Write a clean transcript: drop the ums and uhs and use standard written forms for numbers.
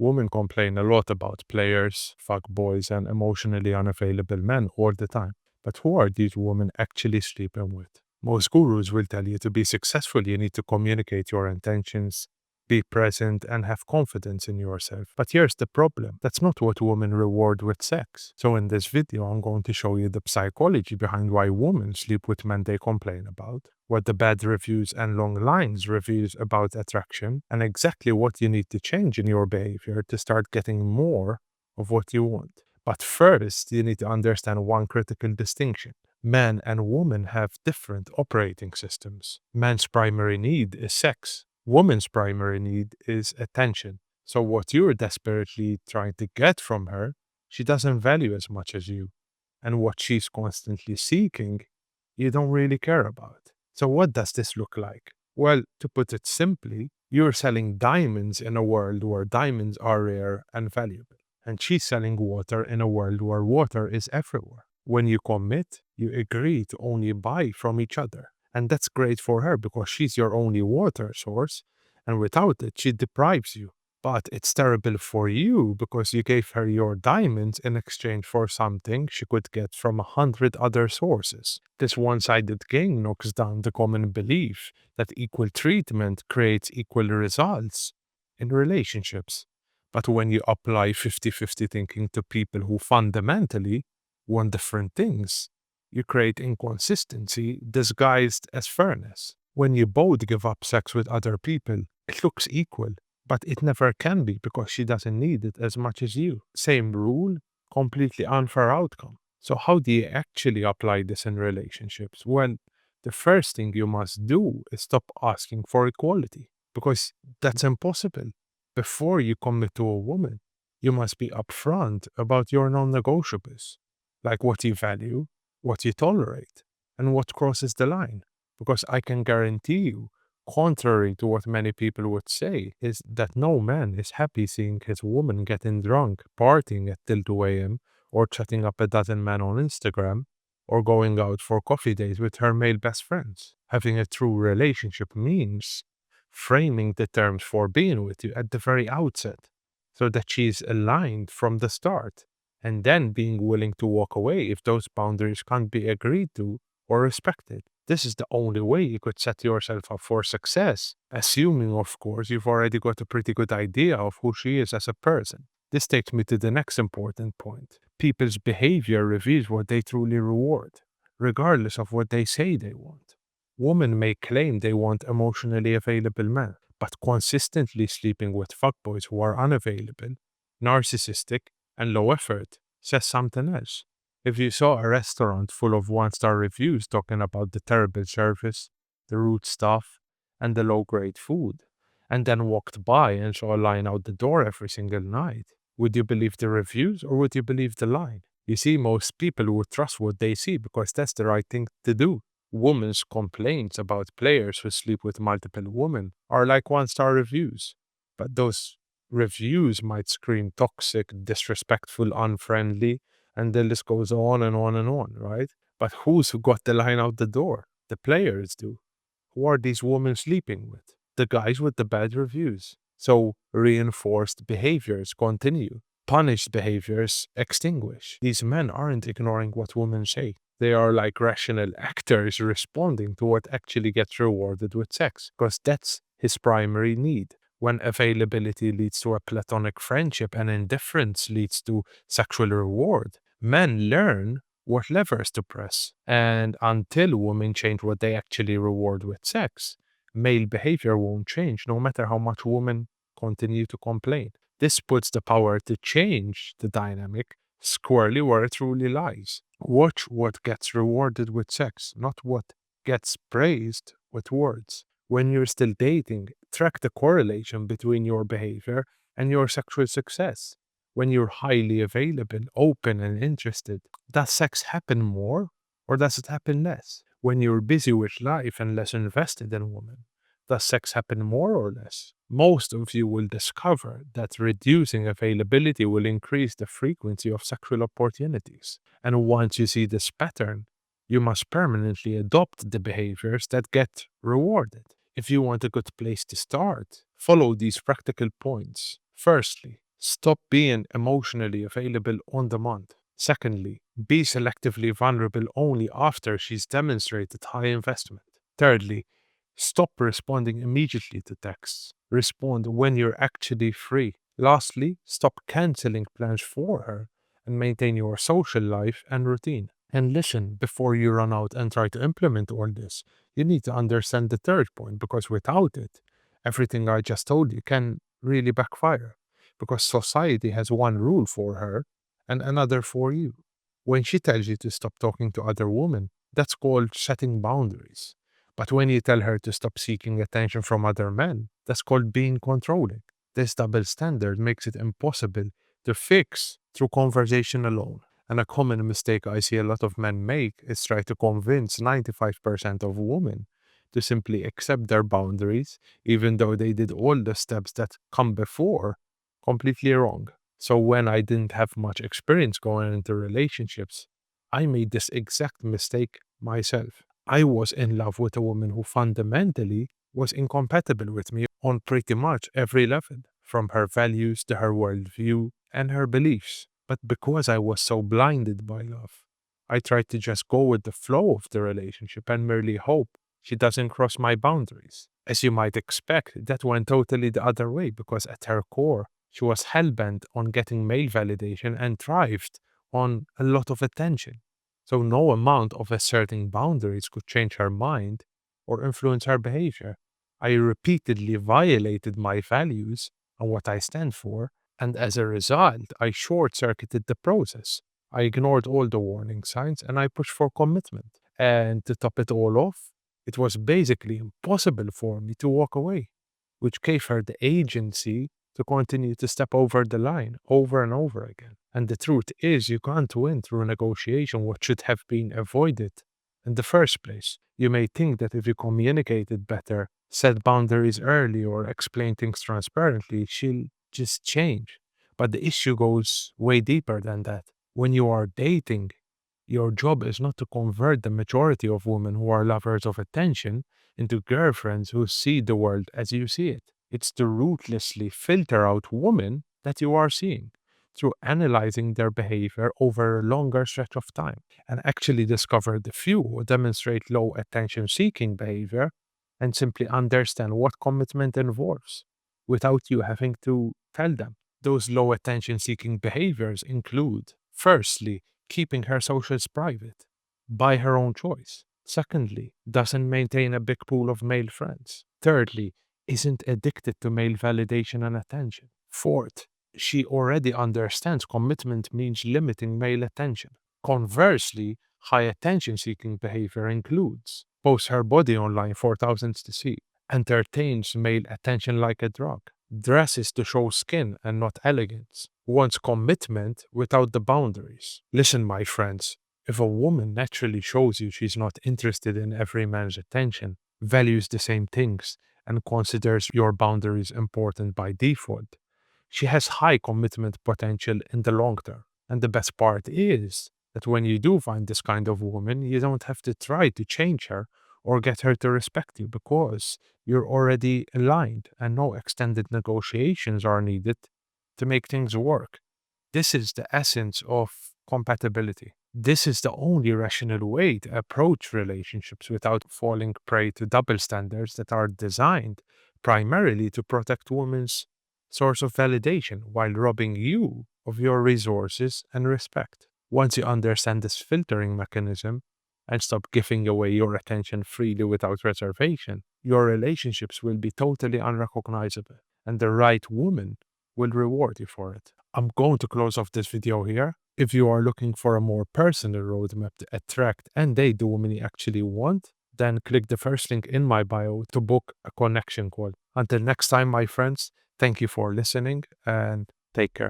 Women complain a lot about players, fuckboys, and emotionally unavailable men all the time. But who are these women actually sleeping with? Most gurus will tell you to be successful, you need to communicate your intentions, be present, and have confidence in yourself. But here's the problem. That's not what women reward with sex. So in this video, I'm going to show you the psychology behind why women sleep with men they complain about, what the bad reviews and long lines reveals about attraction, and exactly what you need to change in your behavior to start getting more of what you want. But first, you need to understand one critical distinction. Men and women have different operating systems. Men's primary need is sex. Woman's primary need is attention. So what you're desperately trying to get from her, she doesn't value as much as you. And what she's constantly seeking, you don't really care about. So what does this look like? Well, to put it simply, you're selling diamonds in a world where diamonds are rare and valuable. And she's selling water in a world where water is everywhere. When you commit, you agree to only buy from each other. And that's great for her because she's your only water source, and without it, she deprives you. But it's terrible for you because you gave her your diamonds in exchange for something she could get from 100 other sources. This one sided game knocks down the common belief that equal treatment creates equal results in relationships. But when you apply 50-50 thinking to people who fundamentally want different things, you create inconsistency disguised as fairness. When you both give up sex with other people, it looks equal, but it never can be because she doesn't need it as much as you. Same rule, completely unfair outcome. So, how do you actually apply this in relationships? Well, the first thing you must do is stop asking for equality because that's impossible. Before you commit to a woman, you must be upfront about your non negotiables, like what you value, what you tolerate, and what crosses the line. Because I can guarantee you, contrary to what many people would say, is that no man is happy seeing his woman getting drunk, partying at till 2 a.m., or chatting up a dozen men on Instagram, or going out for coffee dates with her male best friends. Having a true relationship means framing the terms for being with you at the very outset so that she's aligned from the start, and then being willing to walk away if those boundaries can't be agreed to or respected. This is the only way you could set yourself up for success, assuming, of course, you've already got a pretty good idea of who she is as a person. This takes me to the next important point. People's behavior reveals what they truly reward, regardless of what they say they want. Women may claim they want emotionally available men, but consistently sleeping with fuckboys who are unavailable, narcissistic, and low effort says something else. If you saw a restaurant full of one-star reviews talking about the terrible service, the rude staff, and the low-grade food, and then walked by and saw a line out the door every single night, would you believe the reviews or would you believe the line? You see, most people would trust what they see because that's the right thing to do. Women's complaints about players who sleep with multiple women are like one-star reviews, but those reviews might scream toxic, disrespectful, unfriendly, and the list goes on and on and on, right? But who got the line out the door? The players do. Who are these women sleeping with? The guys with the bad reviews. So reinforced behaviors continue. Punished behaviors extinguish. These men aren't ignoring what women say. They are like rational actors responding to what actually gets rewarded with sex, because that's his primary need. When availability leads to a platonic friendship and indifference leads to sexual reward, men learn what levers to press. And until women change what they actually reward with sex, male behavior won't change no matter how much women continue to complain. This puts the power to change the dynamic squarely where it truly lies. Watch what gets rewarded with sex, not what gets praised with words. When you're still dating, track the correlation between your behavior and your sexual success. When you're highly available, open, and interested, does sex happen more or does it happen less? When you're busy with life and less invested in women, does sex happen more or less? Most of you will discover that reducing availability will increase the frequency of sexual opportunities. And once you see this pattern, you must permanently adopt the behaviors that get rewarded. If you want a good place to start, follow these practical points. Firstly, Stop being emotionally available on demand. Secondly, be selectively vulnerable only after she's demonstrated high investment. Thirdly, stop responding immediately to texts. Respond when you're actually free. Lastly, stop canceling plans for her and maintain your social life and routine. And listen, before you run out and try to implement all this, you need to understand the third point, because without it, everything I just told you can really backfire. Because society has one rule for her and another for you. When she tells you to stop talking to other women, that's called setting boundaries. But when you tell her to stop seeking attention from other men, that's called being controlling. This double standard makes it impossible to fix through conversation alone. And a common mistake I see a lot of men make is try to convince 95% of women to simply accept their boundaries, even though they did all the steps that come before completely wrong. So when I didn't have much experience going into relationships, I made this exact mistake myself. I was in love with a woman who fundamentally was incompatible with me on pretty much every level, from her values to her worldview and her beliefs. But because I was so blinded by love, I tried to just go with the flow of the relationship and merely hope she doesn't cross my boundaries. As you might expect, that went totally the other way, because at her core, she was hellbent on getting male validation and thrived on a lot of attention. So no amount of asserting boundaries could change her mind or influence her behavior. I repeatedly violated my values and what I stand for, and as a result, I short circuited the process. I ignored all the warning signs and I pushed for commitment. And to top it all off, it was basically impossible for me to walk away, which gave her the agency to continue to step over the line over and over again. And the truth is, you can't win through negotiation what should have been avoided in the first place. You may think that if you communicated better, set boundaries early, or explain things transparently, she'll just change. But the issue goes way deeper than that. When you are dating, your job is not to convert the majority of women who are lovers of attention into girlfriends who see the world as you see it. It's to ruthlessly filter out women that you are seeing through analyzing their behavior over a longer stretch of time, and actually discover the few who demonstrate low attention seeking behavior and simply understand what commitment involves without you having to tell them. Those low attention seeking behaviors include, firstly, keeping her socials private by her own choice. Secondly, doesn't maintain a big pool of male friends. Thirdly, isn't addicted to male validation and attention. Fourth, she already understands commitment means limiting male attention. Conversely, high attention seeking behavior includes posts her body online for thousands to see, entertains male attention like a drug, dresses to show skin and not elegance, wants commitment without the boundaries. Listen, my friends, if a woman naturally shows you she's not interested in every man's attention, values the same things, and considers your boundaries important by default, she has high commitment potential in the long term. And the best part is that when you do find this kind of woman, you don't have to try to change her or get her to respect you, because you're already aligned and no extended negotiations are needed to make things work. This is the essence of compatibility. This is the only rational way to approach relationships without falling prey to double standards that are designed primarily to protect women's source of validation while robbing you of your resources and respect. Once you understand this filtering mechanism and stop giving away your attention freely without reservation, your relationships will be totally unrecognizable, and the right woman will reward you for it. I'm going to close off this video here. If you are looking for a more personal roadmap to attract and date the woman you actually want, then click the first link in my bio to book a connection call. Until next time, my friends, thank you for listening and take care.